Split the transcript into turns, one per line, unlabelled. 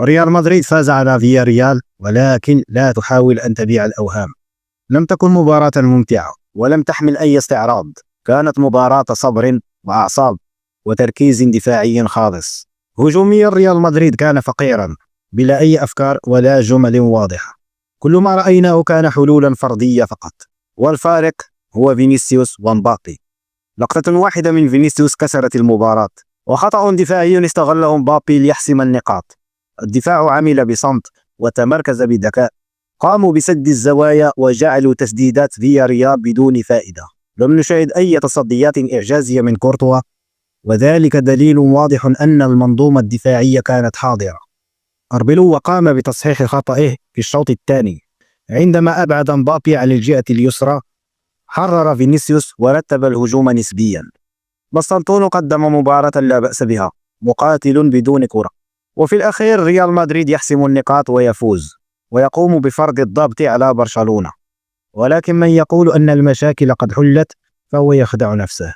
ريال مدريد فاز على فياريال، ولكن لا تحاول أن تبيع الأوهام. لم تكن مباراة ممتعة ولم تحمل أي استعراض. كانت مباراة صبر وأعصاب وتركيز دفاعي خالص. هجوميا ريال مدريد كان فقيرا، بلا أي أفكار ولا جمل واضحة. كل ما رأيناه كان حلولا فردية فقط، والفارق هو فينيسيوس ومبابي. لقطة واحدة من فينيسيوس كسرت المباراة، وخطأ دفاعي استغله مبابي ليحسم النقاط. الدفاع عمل بصمت وتمركز بذكاء، قاموا بسد الزوايا وجعلوا تسديدات فياريال بدون فائدة. لم نشاهد أي تصديات إعجازية من كورتوا، وذلك دليل واضح أن المنظومة الدفاعية كانت حاضرة. أربيلو قام بتصحيح خطئه في الشوط الثاني عندما أبعد مبابي عن الجهة اليسرى، حرر فينيسيوس ورتب الهجوم نسبيا. بسطلطون قدم مباراة لا بأس بها، مقاتل بدون كرة. وفي الأخير ريال مدريد يحسم النقاط ويفوز، ويقوم بفرض الضبط على برشلونة. ولكن من يقول أن المشاكل قد حلت فهو يخدع نفسه.